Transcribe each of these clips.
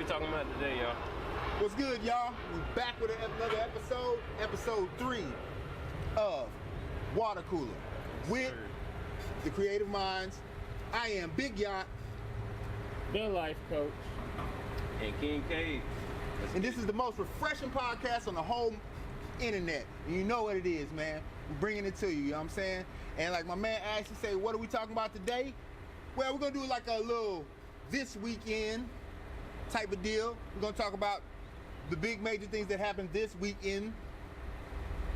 talking about today, y'all? What's good, y'all? We're back with another episode, episode 3 of Water Cooler with the Creative Minds. I am Big Yak, the life coach, and King K. And this is the most refreshing podcast on the whole internet. And you know what it is, man. We're bringing it to you, you know what I'm saying? And like my man Ashley say, what are we talking about today? Well, we're going to do like a little this weekend type of deal. We're going to talk about the big major things that happened this weekend,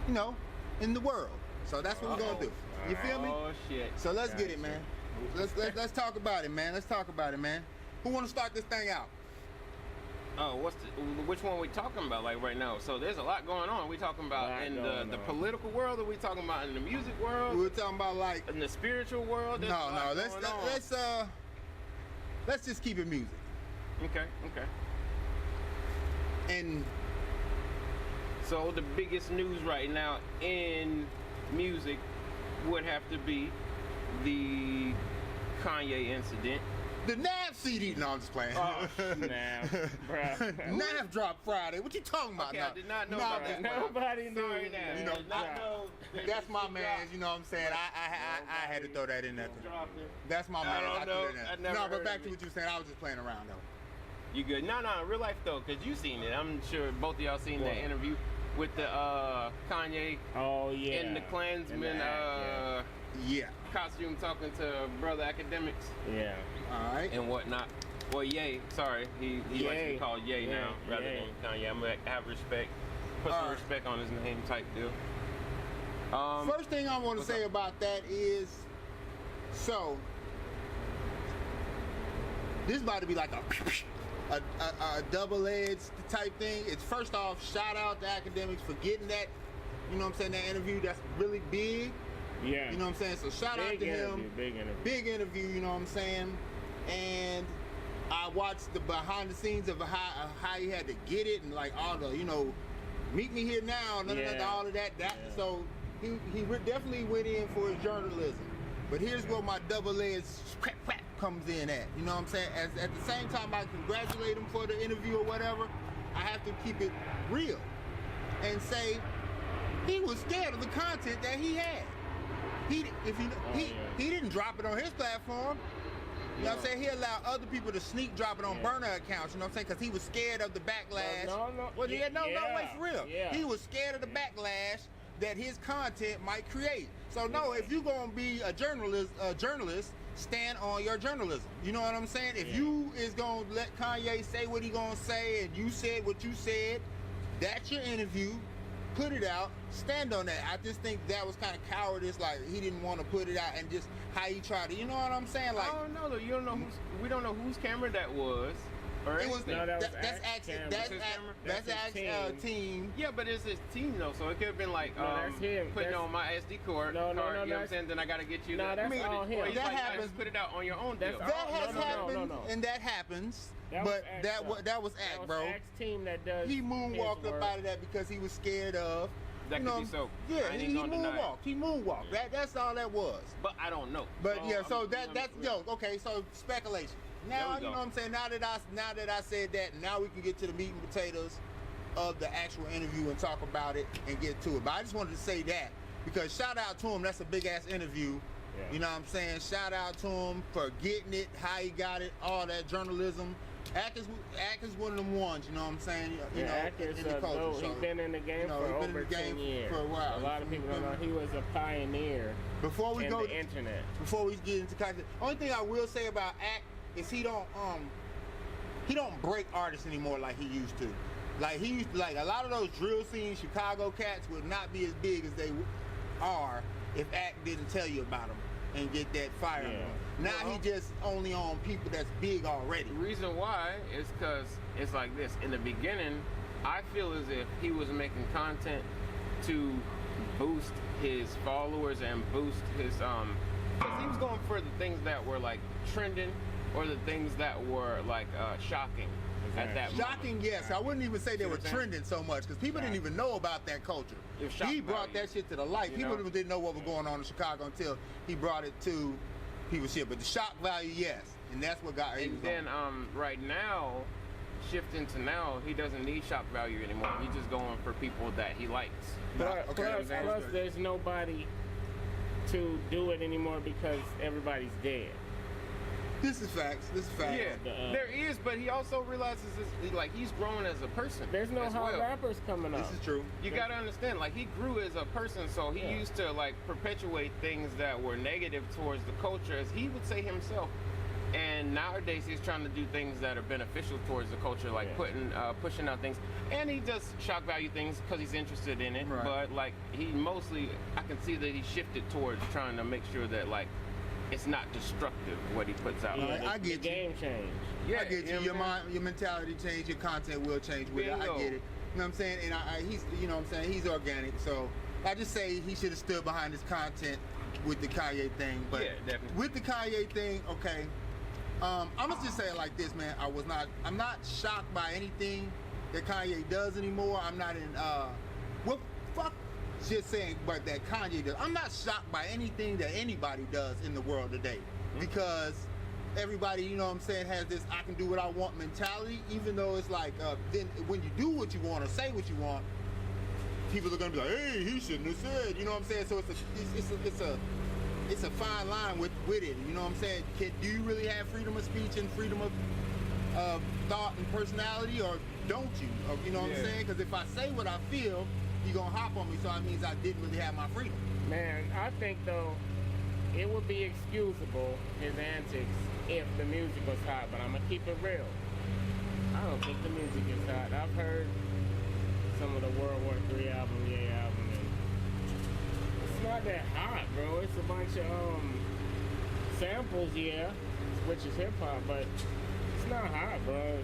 you know, in the world. So that's what we're going to do. You feel me? Oh, shit. So let's get it, man. Let's talk about it, man. Let's talk about it, man. Who want to start this thing out? Oh, which one are we talking about like right now? So there's a lot going on. We talking about in the political world, or we talking about in the music world? We're talking about like in the spiritual world. No. Let's just keep it music. Okay. And so the biggest news right now in music would have to be the Kanye incident. The Nav CD. No, I'm just playing. Oh, Nav, bro. Nav dropped Friday. What you talking about? Okay, I did not know about that. Nobody knew. Sorry, Nav. You know, that's my man. You know what I'm saying? I had to throw that in there. That's my man. I don't know. No, but back to what you were saying. I was just playing around though. You good? No, in real life though, because you seen it. I'm sure both of y'all seen that interview with the Kanye. Oh yeah. And the Klansman costume talking to brother academics. Yeah. All right. And whatnot. Well, Ye. Sorry, he likes to be called Ye now rather than Kanye. I'm gonna have respect. Put some respect on his name type deal. First thing I want to say about that is, so this is about to be like a double-edged type thing. It's first off, shout out to academics for getting that, you know what I'm saying, that interview. That's really big. Yeah. You know what I'm saying? So shout out to him. Big interview. Big interview, you know what I'm saying? And I watched the behind the scenes of how he had to get it and like all the, you know, meet me here now, all of that. So he definitely went in for his journalism. But here's where my double-edged crap comes in at. You know what I'm saying? At the same time I congratulate him for the interview or whatever, I have to keep it real and say he was scared of the content that he had. He didn't drop it on his platform. You know what I'm saying? He allowed other people to sneak drop it on burner accounts, you know what I'm saying? Because he was scared of the backlash. No. Well, wait, for real. Yeah. He was scared of the backlash that his content might create. So no, if you're gonna be a journalist, stand on your journalism. You know what I'm saying? If you is gonna let Kanye say what he gonna say and you said what you said, that's your interview. Put it out, stand on that. I just think that was kind of cowardice. Like he didn't want to put it out and just how he tried to. You know what I'm saying? Like I don't know though. You don't know we don't know whose camera that was. Or it was that's Ax's team. Yeah, but it's his team though, so it could have been like that's him. putting on my SD card. No, you know what I'm saying? Then I gotta get you. No, that's all him. Or that happens. Just put it out on your own deal. That has happened, no. and that happens. That was Act, bro. Act team that does. He moonwalked up out of that because he was scared of. That could be so. Yeah, he moonwalked. He moonwalked. That's all that was. But I don't know. But okay. So speculation. Now you know what I'm saying. Now that I said that, now we can get to the meat and potatoes of the actual interview and talk about it and get to it. But I just wanted to say that because shout out to him. That's a big ass interview. Yeah. You know what I'm saying? Shout out to him for getting it, how he got it, all that journalism. Ack is one of them ones, you know what I'm saying? Ack is in the culture. He's been in the game for over 10 years. For a while. A lot of people don't know he was a pioneer in the internet. Before we get into content, only thing I will say about Ack is he don't break artists anymore like he used to. Like he used to, like a lot of those drill scene Chicago cats would not be as big as they are if Ack didn't tell you about them and get that fire on them. Now he just only on people that's big already. The reason why is because it's like this. In the beginning, I feel as if he was making content to boost his followers and boost his because he was going for the things that were like trending or the things that were like shocking at that shocking moment. Yes, I wouldn't even say they were trending so much because people didn't even know about that culture. He brought that shit to the light. People didn't know what was going on in Chicago until he brought it to people's shit. But the shock value, yes, and that's what got. And then right now shifting to now, he doesn't need shock value anymore. He's just going for people that he likes. Plus, there's nobody to do it anymore because everybody's dead. This is facts. Yeah, there is, but he also realizes he's growing as a person. There's no hot rappers coming up. This is true. You gotta understand, he grew as a person, so he used to perpetuate things that were negative towards the culture, as he would say himself. And nowadays he's trying to do things that are beneficial towards the culture, pushing out things. And he does shock value things because he's interested in it. Right. But he mostly, I can see that he shifted towards trying to make sure that it's not destructive what he puts out. Yeah, I get the game change. Yeah, I get you. Your mentality change, your content will change with it. I get it. You know what I'm saying? And he's, you know what I'm saying? He's organic. So I just say he should have stood behind his content with the Kanye thing. But yeah, definitely. With the Kanye thing, okay. I'm gonna just say it like this, man. I'm not shocked by anything that Kanye does anymore. I'm not just saying what that Kanye does. I'm not shocked by anything that anybody does in the world today, because everybody, you know what I'm saying, has this I can do what I want mentality, even though it's then when you do what you want or say what you want, people are gonna be like, hey, he shouldn't have said, you know what I'm saying? So it's a fine line with it, you know what I'm saying? Do you really have freedom of speech and freedom of thought and personality, or don't you? Or, you know what I'm saying? Because if I say what I feel, you're gonna hop on me, so that means I didn't really have my freedom. Man, I think though it would be excusable, his antics, if the music was hot, but I'm gonna keep it real. I don't think the music is hot. I've heard some of the World War III album, and it's not that hot, bro. It's a bunch of samples, which is hip hop, but it's not hot, bro.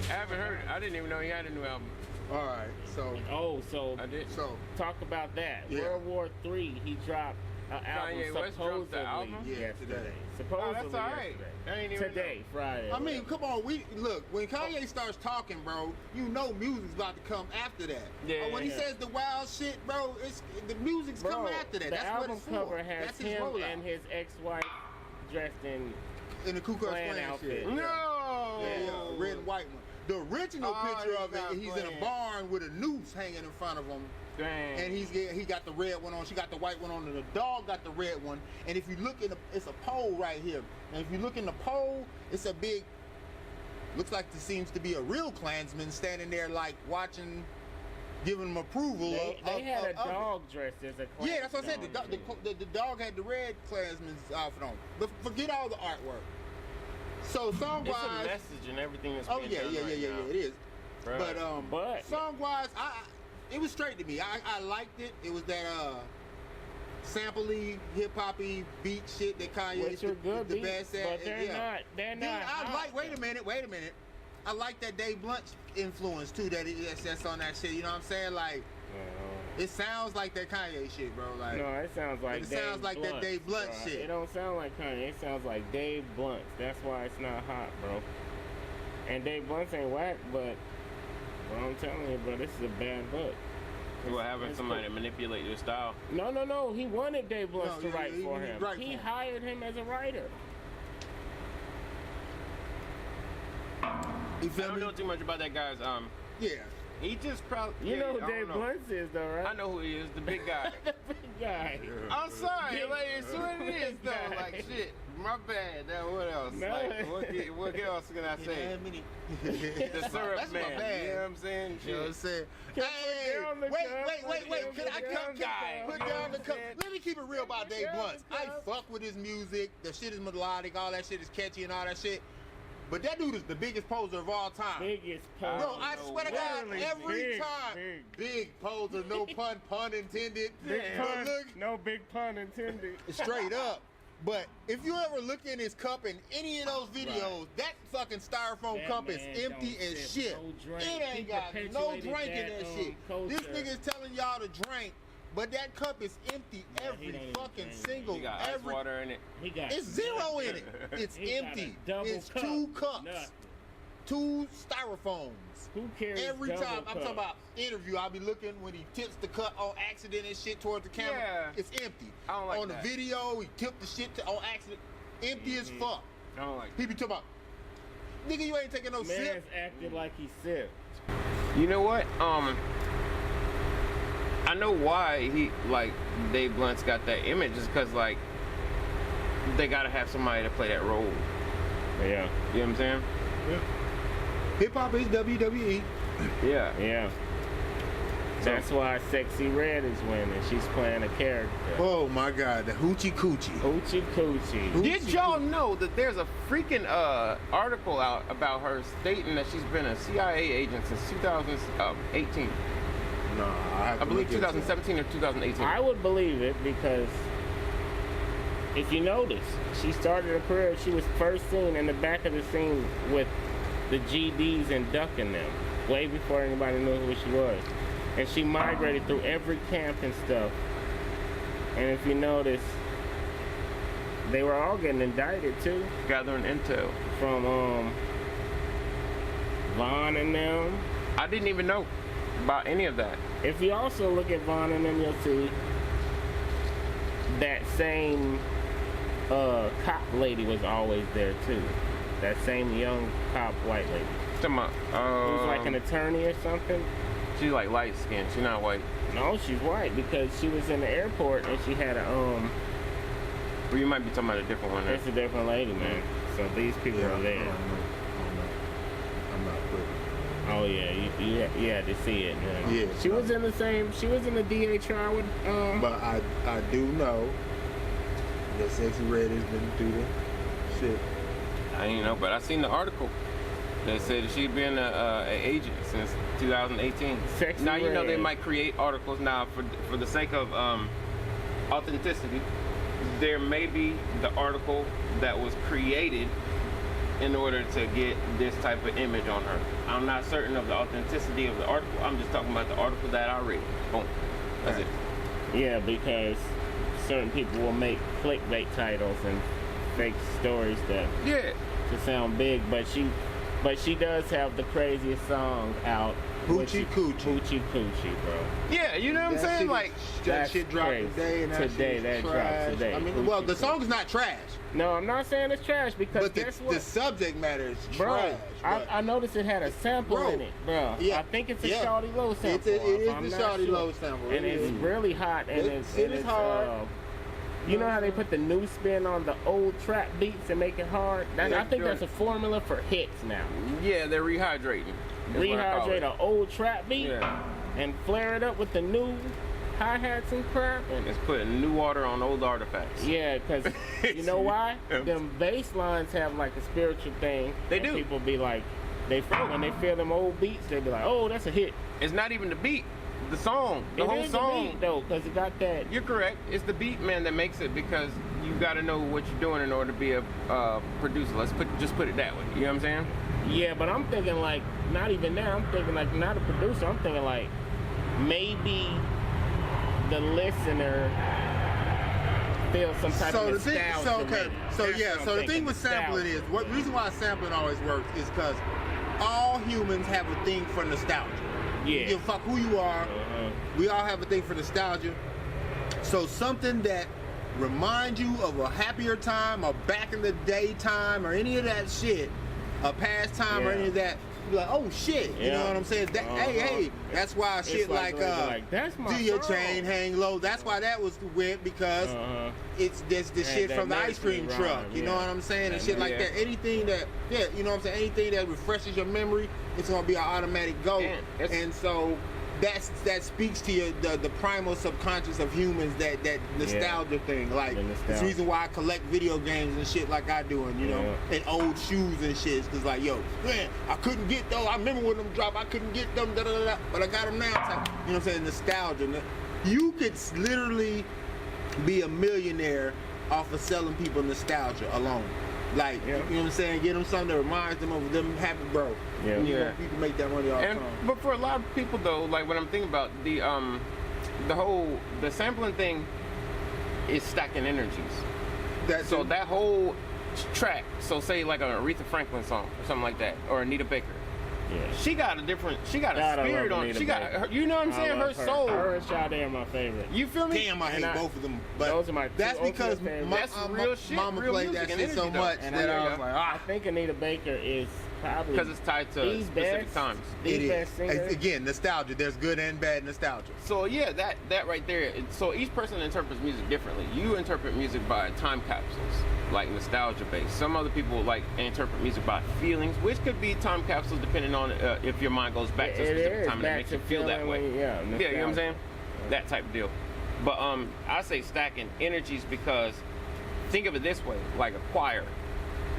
I haven't heard it. I didn't even know he had a new album. All right, so I did. So talk about that. Yeah. World War III, he dropped an album Kanye West dropped the supposedly album? yesterday. Today. Supposedly that's all right. I ain't even today, Friday. I mean, come on, when Kanye starts talking, bro, you know music's about to come after that. Yeah. Or when he says the wild shit, bro, the music's coming after that. The That's album what it's cover for. has That's his him rollout. and his ex-wife dressed in The Ku Klux Klan Klan outfit. shit. No! Yeah, red and white one. The original picture of it, he's in a playing. barn with a noose hanging in front of him. Dang. And he got the red one on, she got the white one on, and the dog got the red one. And if you look it's a pole right here. And if you look in the pole, it's a big, looks like there seems to be a real Klansman standing there watching, giving him approval. They had a dog dressed as a Klan. Yeah, that's what I said. The dog had the red Klansman's outfit on. But forget all the artwork. So song wise, it's a message and everything that's being done yeah, it is. Bruh. But song wise, it was straight to me. I liked it. It was that sampley, hip hoppy beat shit that Kanye Which are good the beats, best at. but they're not. Wait a minute. I like that Dave Blunt influence too. That's on that shit. You know what I'm saying? It sounds like that Kanye shit, bro. No, it sounds like that Dave Blunt shit. It don't sound like Kanye. It sounds like Dave Blunt. That's why it's not hot, bro. And Dave Blunt ain't whack, but I'm telling you, bro, this is a bad book. You were having somebody manipulate your style. No. He wanted Dave Blunt to write for him. He him. hired him as a writer. You feel I don't me? know too much about that guy's Yeah. he just probably You know who Dave Blunt is, though, right? I know who he is, the big guy. The big guy. I'm sorry, Big- it's what it is though. guy. Shit, my bad. Now what else? No. What else can I say? The syrup That's my man. bad. You know what I'm saying? You know what I'm saying? Put Hey, down the cup, wait. Can I down come the guy? cup. Put You know down what the I'm cup. saying? Let me keep it real about Dave down Blunt. the I cup. fuck with his music. The shit is melodic. All that shit is catchy and all that shit. But that dude is the biggest poser of all time. Biggest poser. Bro, I swear to God, Literally every big, time. Big poser, no pun intended. Big But pun. look, No big pun intended. straight up. But if you ever look in his cup in any of those videos, that fucking styrofoam That cup is man empty don't as sip shit. no drink. It ain't He got no perpetuated drink in that, that shit. culture. This nigga's telling y'all to drink, but that cup is empty he every don't even fucking drink. single. You got ice every, water in it. He got it's zero in it. It's he got a empty. double It's cup. 2 cups. Nothing. 2 styrofoams. Who cares? Every double time I'm talking cup? about interview, I'll be looking when he tips the cup on accident and shit towards the camera. Yeah. It's empty. I don't like on that. the video, he tipped the shit on accident. Empty as fuck. I don't like He be talking about, Nigga, you ain't taking no Man's sip. acted like he sipped. You know what? I know why Dave Blunt's got that image is because like they gotta have somebody to play that role. Yeah. You know what I'm saying? Yeah. Hip hop is WWE. Yeah. Yeah. That's why Sexy Red is winning. She's playing a character. Oh my God, the hoochie coochie. Hoochie Coochie. Did y'all know that there's a freaking article out about her stating that she's been a CIA agent since 2018? No, I believe 2017 or 2018. I would believe it because if you notice, she started her career, she was first seen in the back of the scene with the GDs and ducking them, way before anybody knew who she was. And she migrated through every camp and stuff. And if you notice, they were all getting indicted too. Gathering intel. From Vaughn and them. I didn't even know about any of that. If you also look at Vaughn and them, you'll see that same cop lady was always there too. That same young cop white lady. Come on. Who was like an attorney or something. She's like light skinned. She's not white. No, she's white because she was in the airport and she had a Well, you might be talking about a different one. It's a different lady, man. So these people are there. I'm not quick. Oh yeah, you had to see it, man. Yeah. She was in the same. She was in the DA trial with. But I do know that Sexy Red has been through the shit. I didn't know, but I seen the article that said she'd been an agent since 2018. Sexy now you know Red. they might create articles now for the sake of authenticity. There may be the article that was created in order to get this type of image on her. I'm not certain of the authenticity of the article. I'm just talking about the article that I read. Boom. That's it. Yeah, because certain people will make clickbait titles and fake stories that Yeah. to sound big, but she does have the craziest song out. Hoochie Coochie. Hoochie Coochie, bro. Yeah, you know what I'm That saying? shit- Like, that that's shit dropped crazy. today, and that Today, shit that is dropped trash. today. I mean, Hoochie well, the Coochie. song is not trash, No, I'm not saying it's trash because but guess the what? subject matter is Bro, trash. but- I noticed it had a sample Bro, in it, bro. yeah, I think it's a yeah. Shawty Low sample. It is if I'm the not Shawty sure. Low sample. And It it's is. really hot, and It is it's hard. You know how they put the new spin on the old trap beats and make it hard? Yeah, I think sure. that's a formula for hits now. yeah, they're rehydrating. That's what I call Rehydrate it. an old trap beat Yeah. and flare it up with the new hi-hats and crap. And it's putting new water on old artifacts. Yeah, because you know why? Them bass lines have like a spiritual thing. They and do. People be like, when they feel them old beats, they be like, oh, that's a hit. It's not even the beat. The song. The It whole is the song. beat, though, because it got that. You're correct. It's the beat, man, that makes it because you got to know what you're doing in order to be a producer. Just put it that way. You know what I'm saying? Yeah, but I'm thinking like, not even that. I'm thinking like, not a producer. I'm thinking like, maybe the listener feels some type of nostalgia. So the thing with sampling is, what reason why sampling always works is because all humans have a thing for nostalgia. Yeah. You give a fuck who you are. Uh-huh. We all have a thing for nostalgia. So something that reminds you of a happier time, or back in the day time, or any of that shit, a past time, or Yeah. any of that, you be like, oh shit, you Yeah. know what I'm saying? That, hey, that's why It's shit like, like that's my do your song. chain hang low. That's why that was went because it's this the And shit that from the makes ice cream me truck. rhyme, You know yeah. what I'm saying? And That shit like makes- that. Anything that, you know what I'm saying? Anything that refreshes your memory, it's gonna be an automatic go. Yeah, it's- And so that speaks to your the primal subconscious of humans, that nostalgia thing. Like The it's the nostalgia. reason why I collect video games and shit like I do, and you know, and old shoes and shit. Cause like, yo, man, I couldn't get those. I remember when them dropped, I couldn't get them, but I got them now. It's like, you know what I'm saying? Nostalgia. You could literally be a millionaire off of selling people nostalgia alone. Like, Yeah. you know what I'm saying? Get them something that reminds them of them happy, bro. Yeah. You know, Yeah. people make that money all the And time. but for a lot of people though, like when I'm thinking about the sampling thing is stacking energies. So that whole track, so say like an Aretha Franklin song or something like that, or Anita Baker. Yeah. She got a God, I spirit love on. Anita She got, Baker. her, you know what I'm saying? I Her love soul. Her and Sade are my favorite. You feel me? Damn, I And hate I- both of them. But those are my two that's because ultimate favorites. my That's real shit, mama real played music that and shit so energy, though. much And that I- I was like, I think Anita Baker is probably because it's tied to specific times. It best is. singers. Again, nostalgia. There's good and bad nostalgia. So yeah, that right there. So each person interprets music differently. You interpret music by time capsules, like nostalgia based. Some other people like interpret music by feelings, which could be time capsules depending on if your mind goes back to a specific time and it makes you feel that way. Yeah, you know what I'm saying? That type of deal. But I say stacking energies because think of it this way, like a choir.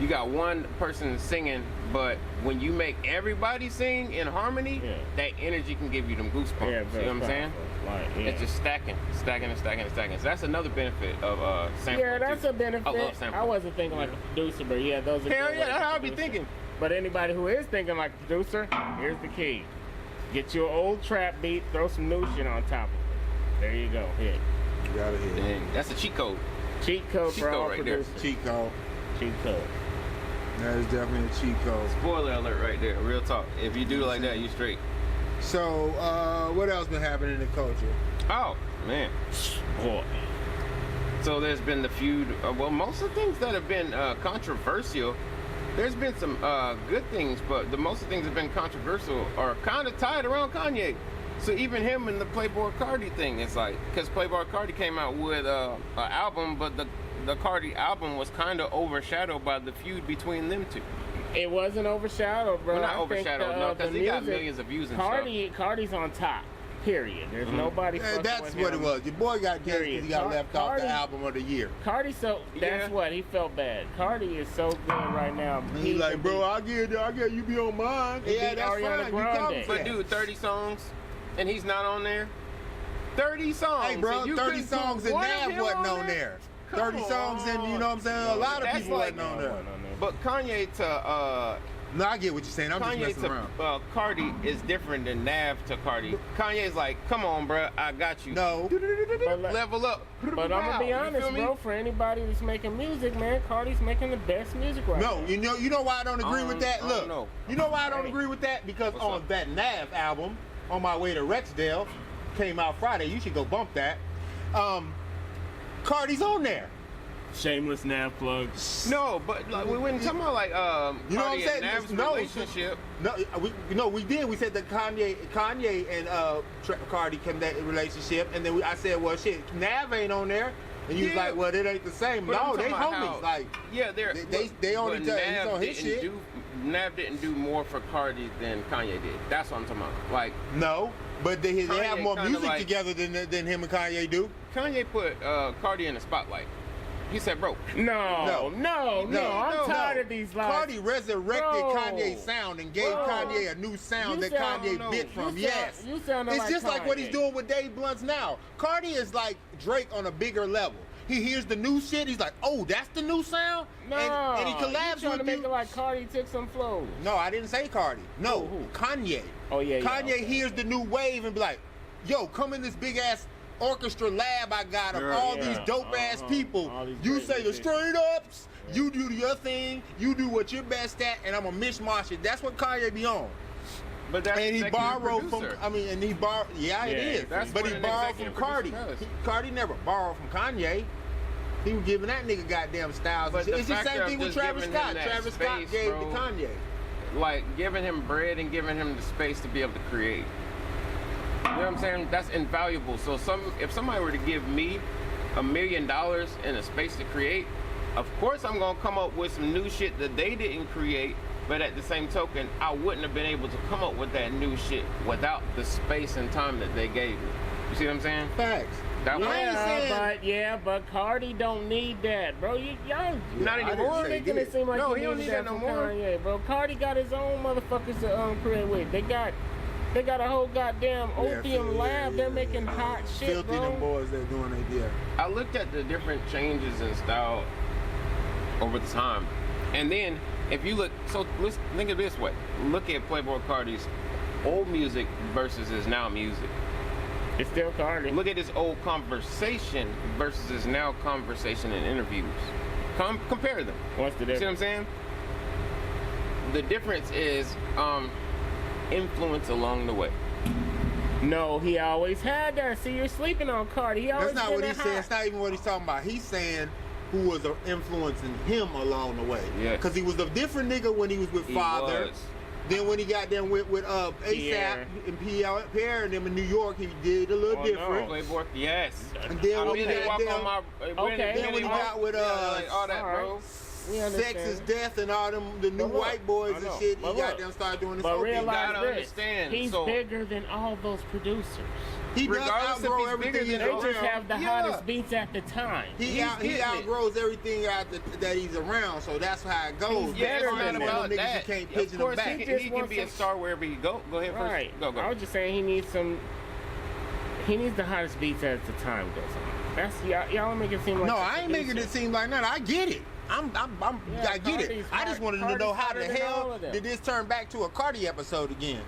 You got one person singing, but when you make everybody sing in harmony, that energy can give you them goosebumps. Yeah, you know what I'm saying? Like, It's just stacking. So that's another benefit of sampling. Yeah, that's a benefit. I love sampling. I wasn't thinking like a producer, but yeah, those are Hell good yeah, like that's a how I be producer. thinking. But anybody who is thinking like a producer, here's the key. Get your old trap beat, throw some new shit on top of it. There you go. Hit. You gotta hit. Dang, that's a cheat code. Cheat code Cheat for code all right there. producers. Cheat code. Cheat code. That is definitely a cheat code. Spoiler alert right there. Real talk. If you do like that, you straight. So, what else been happening in the culture? Oh, man. Boy. So there's been the feud. Well, most of the things that have been controversial, there's been some good things, but the most of the things that have been controversial are kind of tied around Kanye. So even him and the Playboy Cardi thing, it's like, because Playboy Cardi came out with an album, but the Cardi album was kind of overshadowed by the feud between them two. It wasn't overshadowed, bro. Well, not I think overshadowed, no, because the he got music- millions of views and stuff. Cardi's on top. Period. There's nobody. fucking That's with what him. it was. Your boy got guessed Period. because he got left off Cardi- the album of the year. Cardi, so that's Yeah. what he felt bad. Cardi is so good right now. And he's like, bro, I get you be on mine. He Yeah, beat that's Ariana fine. You Grande. come But dude, 30 songs, and he's not on there. 30 songs. Hey, bro, and you 30 couldn't songs put and one of Nav him wasn't on there. Come 30 songs and, you know what I'm saying? A lot of That's people like- wasn't on there. But Kanye to No, I get what you're saying. I'm just Kanye messing around. to Cardi is different than Nav to Cardi. Kanye's like, come on, bro, I got you. No. Level up. But I'm gonna be You honest, feel me? bro. For anybody that's making music, man, Cardi's making the best music right now. No, you know why I don't agree with that? I don't Look, know. you know why I don't Hey. agree with that? Because What's on up? that Nav album, On My Way to Rexdale, came out Friday. You should go bump that. Cardi's on there. Shameless Nav plug. No, but like, we wouldn't talk about like You know what I'm Cardi saying? and Nav's No, relationship. No, we did. We said that Kanye and Cardi came that relationship, and then I said, well, shit, Nav ain't on there, and you was Yeah. like, well, it ain't the same. But I'm No, they talking about homies. how- Like, Yeah, they only but tell he's Nav on his didn't shit. Nav didn't do more for Cardi than Kanye did. That's what I'm talking about. Like no, but they have Kanye more kinda music like- together than him and Kanye do. Kanye put Cardi in the spotlight. He said, "Bro, No, I'm No. tired of these lies. Cardi resurrected Bro. Kanye's sound and gave Bro. Kanye a new sound You that sound- Kanye no. bit You from. sound- Yes, you sounded it's like just like what he's Kanye. doing with Dave Blunts now. Cardi is like Drake on a bigger level. He hears the new shit. He's like, oh, that's the new sound. No, and he you collabs trying to with make you. it like Cardi took some flows. No, I didn't say Cardi. No, Who? Kanye. Oh, yeah, yeah, Kanye okay. hears the new wave and be like, yo, come in this big ass orchestra lab I got of Yeah. all Yeah. these dope ass people. All these You great say the musicians. straight ups, you do your thing, you do what you're best at, and I'm gonna mishmash it. That's what Kanye be on. but that's And he executive borrowed producer. from, and he borrowed, yeah, it Yeah, is. that's But what he an borrowed from executive Cardi. producer does. Cardi never borrowed from Kanye. He was giving that nigga goddamn styles. But It's the the fact same of thing with just Travis giving him Scott. that Travis Scott space, gave bro. to Kanye. Like giving him bread and giving him the space to be able to create. You know what I'm saying? That's invaluable. So if somebody were to give me $1 million and a space to create, of course I'm gonna come up with some new shit that they didn't create. But at the same token, I wouldn't have been able to come up with that new shit without the space and time that they gave me. You see what I'm saying? Facts. That was- But Cardi don't need that, bro. Y'all Not I didn't anymore. say making it seem like No, he he don't needs need that that no from more. Kanye, bro. Cardi got his own motherfuckers to create with. They got a whole goddamn opium lab. They're making hot shit, Filthy them bro. boys that doing their deal. I looked at the different changes in style over the time. And then if you look, so let's think of it this way. Look at Playboy Cardi's old music versus his now music. It's still Cardi. Look at his old conversation versus his now conversation in interviews. Compare them. What's the See what I'm difference? saying? The difference is influence along the way. No, he always had that. See, you're sleeping on Cardi. He always That's not been what he that said. hot. That's not even what he's talking about. He's saying who was influencing him along the way. Yeah. Because he was a different nigga when he was with Father. Was. Then when he got them with ASAP Pierre. and Pierre and them in New York, he did a little different. Playboy, yes. And then when he Really got walk them, on my. Okay. then when he got with like all that, all right. bro. We Sex understand. is Death and all them the new But look, white boys I and know. shit, he But got look, them started doing this. But okay. realize gotta this, understand, he's so- bigger than all those producers. He does regardless if outgrow he's everything bigger he's than They Oh, just around. have the yeah. hottest beats at the time. He getting it. outgrows everything that he's around, so that's how it goes. He's Yeah, better it's than not them. about Niggas, that. you can't Of pigeon course, them back. he just can wants be a some- star wherever he go. Go ahead Right. first. Go. I was just saying he needs the hottest beats as the time goes on. That's y'all make it seem like No, the I ain't making it producer. seem like that. I get it. I get it. Cardi's I just wanted to Cardi's know how hotter the than all hell of them. did this turn back to a Cardi episode again?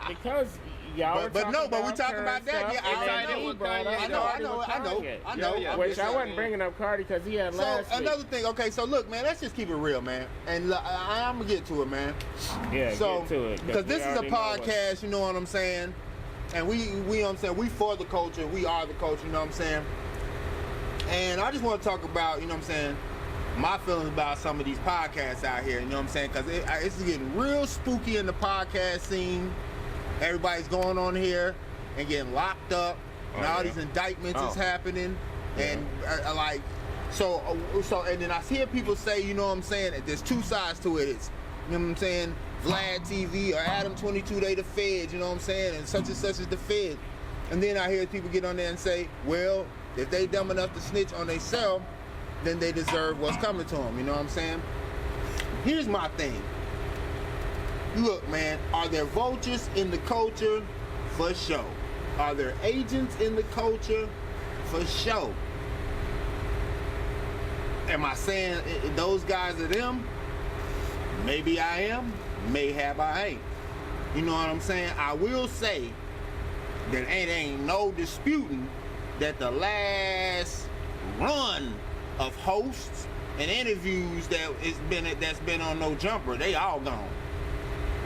Because y'all were But no, but we about talking current about that. stuff, Yeah, and I then know. he brought up I know, Cardi with Kanye. I know. Yeah. Which I Yeah. wasn't bringing up Cardi because he had So last week. another thing, okay, so look, man, let's just keep it real, man, and I'm gonna get to it, man. Yeah, So get to it. because we this is a already know what- podcast, you know what I'm saying, and we you know what I'm saying, we for the culture, we are the culture, you know what I'm saying, and I just want to talk about, you know what I'm saying, my feelings about some of these podcasts out here, you know what I'm saying, because it's getting real spooky in the podcast scene. Everybody's going on here and getting locked up, and Oh, all yeah. these indictments is Oh. happening, and like, so and then I hear people say, you know what I'm saying, that there's two sides to it. It's, you know what I'm saying, Vlad TV or Adam 22, they the feds, you know what I'm saying, and such is the feds. And then I hear people get on there and say, well, if they dumb enough to snitch on themselves, then they deserve what's coming to them, you know what I'm saying? Here's my thing. Look, man, are there vultures in the culture? For sure. Are there agents in the culture? For sure. Am I saying those guys are them? Maybe I am. Mayhap I ain't. You know what I'm saying? I will say that ain't no disputing that the last run of hosts and interviews that's been on No Jumper, they all gone.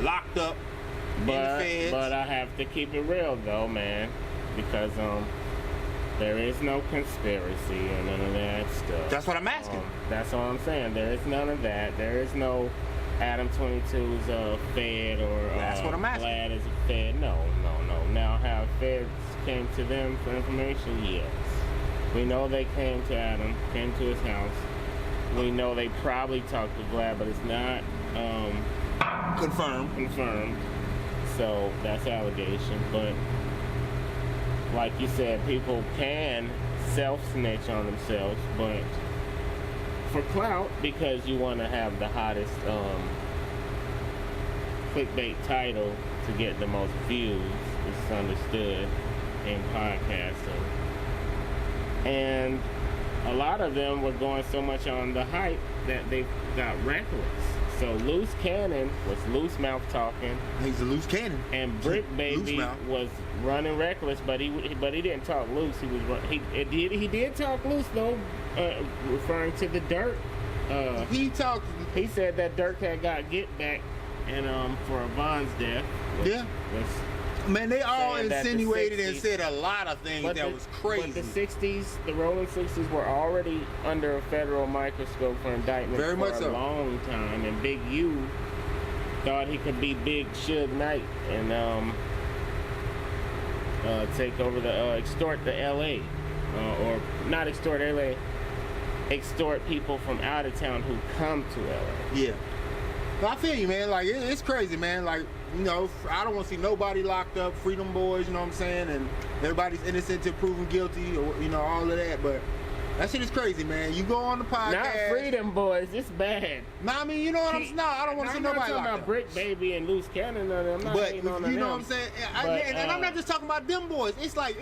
Locked up in the feds. But I have to keep it real though, man, because there is no conspiracy and none of that stuff. That's what I'm asking. That's all I'm saying. There is none of that. There is no Adam 22's a fed or That's what I'm asking. Vlad is a fed. No. Now, have feds came to them for information? Yes. We know they came to Adam, came to his house. We know they probably talked to Vlad, but it's not confirmed. So that's allegation. But like you said, people can self-snitch on themselves, but for clout, because you want to have the hottest clickbait title to get the most views, it's understood in podcasting. And a lot of them were going so much on the hype that they got reckless. So Loose Cannon was loose mouth talking, He's a loose cannon. and Brick Loose Baby mouth. was running reckless, but he didn't talk loose. He did talk loose though, referring to the Dirt. He talked. He said that Dirk had got get back and for Von's death. which Yeah. was- Man, they all saying that the insinuated and 60s said a lot of things that was crazy. But the 60s, the rolling 60s were already under a federal microscope for indictment Very for much a so. long time, and Big U thought he could be Big Suge Knight and take over extort the LA, or not extort LA, extort people from out of town who come to LA. Yeah. But I feel you, man. Like, it's crazy, man. Like, you know, I don't want to see nobody locked up, freedom boys, you know what I'm saying? And everybody's innocent until proven guilty, or, you know, all of that. But that shit is crazy, man. You go on the podcast. Not Freedom Boys, it's bad. Nah, I mean, you know what I'm saying? No, I don't want to see nobody I'm not talking locked about up. Brick Baby and Loose Cannon. I'm not But hating on them. you know what I'm saying? And I'm not just talking about them boys. It's like,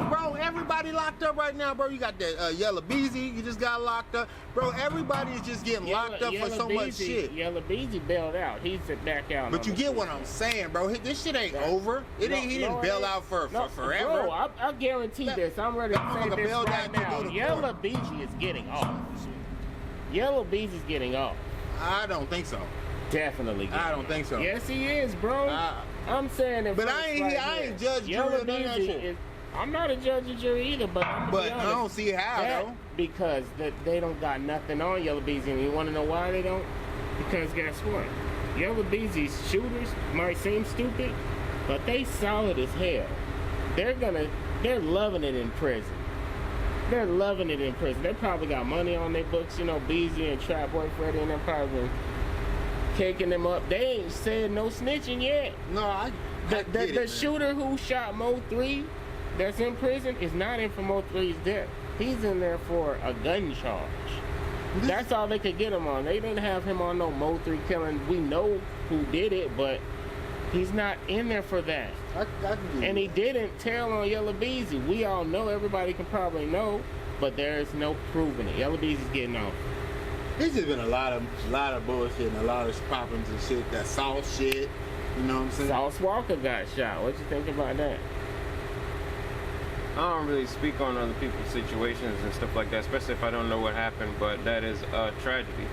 bro, everybody locked up right now, bro. You got that Yellow Beezy, you just got locked up. Bro, everybody is just getting locked up for so much shit. Yellow Beezy bailed out. He's back out. But you get what I'm saying, bro. This shit ain't over. He didn't bail out for forever. Bro, I guarantee this. I'm ready to That say motherfucker this bailed right out to now. go to Yellow court. Beezy is getting off. Yellow Beezy's getting off. I don't think so. Definitely getting I don't off. think so. Yes, he is, bro. I'm saying it. But first I ain't right here. judge Yellow jury, none of that Beezy shit. I'm not a judge or jury either, but But I don't see how though. Because they don't got nothing on Yellow Beezy, and you want to know why they don't? Because guess what? Yellow Beezy's shooters might seem stupid, but they solid as hell. They're loving it in prison. They're loving it in prison. They probably got money on their books, you know, Beezy and Trap Boy Freddy, and they're probably been caking them up. They ain't said no snitching yet. No, I get The it, shooter who shot Mo 3 that's in prison is not in for Mo 3's death. He's in there for a gun charge. That's all they could get him on. They didn't have him on no Mo 3 killing. We know who did it, but he's not in there for that. I can get And he it. didn't tell on Yellow Beezy. We all know, everybody can probably know, but there's no proving it. Yellow Beezy's getting off. There's just been a lot of bullshit and a lot of poppings and shit. That Sauce shit. You know what I'm saying? Sauce Walker got shot. What you think about that? I don't really speak on other people's situations and stuff like that, especially if I don't know what happened. But that is a tragedy.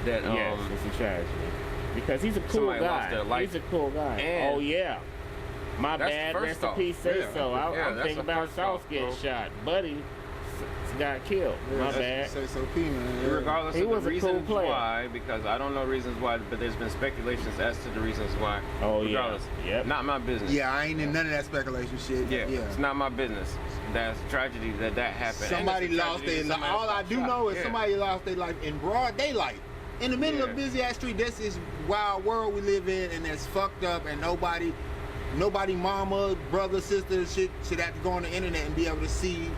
That Yes, it's a tragedy. Because he's a cool somebody lost their guy. life. He's a cool guy. And Oh yeah. My that's bad, first rest in off. peace, say Yeah. so. Yeah, I'm that's thinking the about first Sauce off, getting bro. shot. Buddy got killed. My bad. Say so, P, man. regardless He of the was a cool reasons player. why, because I don't know reasons why, but there's been speculations as to the reasons why. Oh, yeah. regardless, Yep. not my business. Yeah, I ain't in none of that speculation shit. Yeah, it's not my business. That's tragedy that happened. Somebody And it's a lost tragedy their that life. somebody All I got do shot. know is Yeah. somebody lost their life in broad daylight. In the middle Yeah. of busy ass street. This is wild world we live in, and it's fucked up, and nobody mama, brother, sister should have to go on the internet and be able to see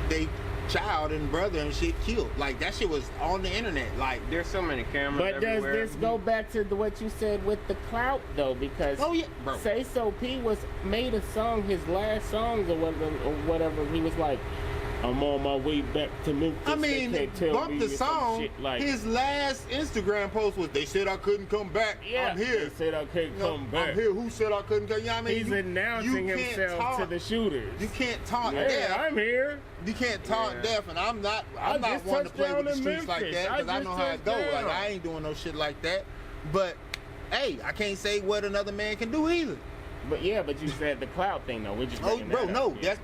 they child and brother and shit killed. Like that shit was on the internet. Like There's so many cameras But does everywhere. this go back to what you said with the clout though? Because oh yeah, bro. Say So P made a song, his last songs or whatever. He was like, I'm on my way back to Memphis. I They mean, can't tell bump me the or some song. shit like, His last Instagram post was, "They said I couldn't come back. yeah, I'm here. They said I can't You know, come back. I'm here. Who said I couldn't come?" You know what I mean? He's You announcing can't himself talk- to the shooters. You can't talk Yeah, deaf. I'm here. You can't talk Yeah. deaf, and I'm not I one just to play touched with down the in streets like Memphis. that I because I just know how it go. touched Like down. I ain't doing no shit like that. But hey, I can't say what another man can do either. But yeah, but you said the clout thing though. We're just Oh, bringing bro, that no, up. Yeah.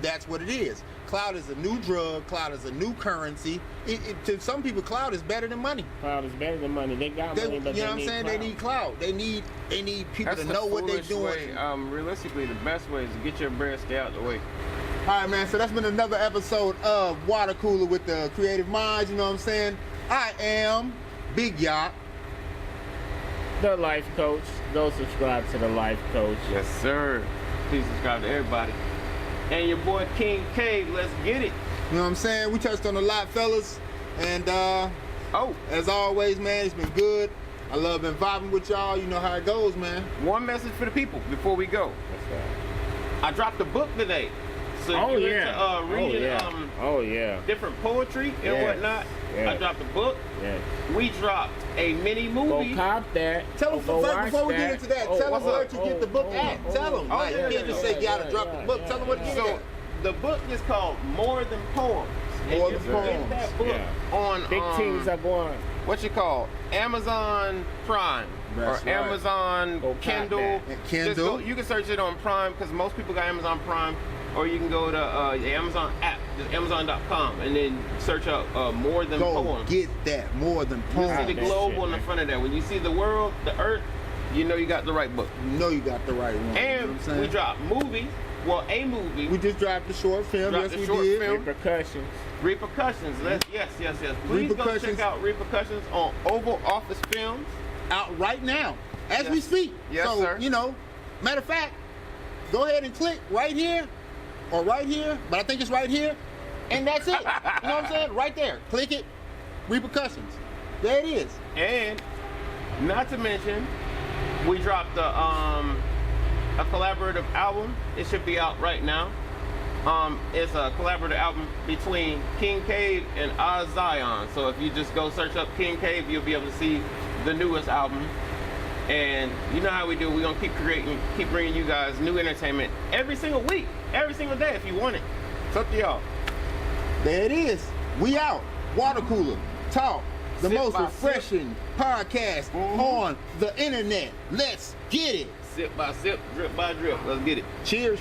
that's what it is. Cloud is a new drug. Cloud is a new currency. To some people, cloud is better than money. Clout is better than money. They got They, money, but you know they what I'm need saying? clout. They need cloud. They need people That's to the know what they're foolish doing. way. Realistically, the best way is to get your bread, stay out the way. All right, man. So that's been another episode of Water Cooler with the Creative Minds. You know what I'm saying? I am Big Yak. The Life Coach. Go subscribe to The Life Coach. Yes, sir. Please subscribe to everybody. And your boy King K, let's get it. You know what I'm saying? We touched on a lot, fellas. And Oh, as always, man, it's been good. I love been vibing with y'all. You know how it goes, man. one message for the people before we go. What's that? I dropped a book today. So if Oh you're yeah. into reading Oh yeah. different poetry and Yes. whatnot, Yes. I dropped a book. Yeah. We dropped a mini Go movie. cop that. Tell them Go watch before we get that. into that, Oh, tell them oh, where to get the book oh, at. oh, Tell them. oh, Like, yeah, you can't just yeah, say you gotta drop the book. Tell them where to get So it the book is called More Than Poems. And More you Than can get Poems. that book Yeah. on Big teams are going. what you call Amazon Prime That's or right. Amazon Go cop Kindle. that. And Kindle. Just go, you can search it on Prime because most people got Amazon Prime, or you can go to the Amazon app, just Amazon.com, and then search up More Than Go Poems. get that more than You see poems. the that globe shit, on the man. front of that. When you see the world, the earth, you know you got the right book. You know you got the right one. You know And what I'm saying? we dropped movies. Well, a movie. We just dropped the short film. Dropped Yes, the we short did. film. Repercussions. Repercussions. Yes. Please go Repercussions. check out Repercussions on Oval Office Films. Out right now, as we Yes. speak. Yes, so, sir. you know, matter of fact, go ahead and click right here or right here, but I think it's right here, and that's it. You know what I'm saying? Right there. Click it. Repercussions. There it is. And not to mention, we dropped a collaborative album. It should be out right now. It's a collaborative album between King Cave and Oz Zion. So if you just go search up King Cave, you'll be able to see the newest album. And you know how we do. We're gonna keep creating, keep bringing you guys new entertainment every single week, every single day if you want it. It's up to y'all. There it is. We out. Water Cooler. Talk. The Sip most by refreshing podcast Mhm. on the internet. Let's get it. Sip by sip, drip by drip. Let's get it. Cheers.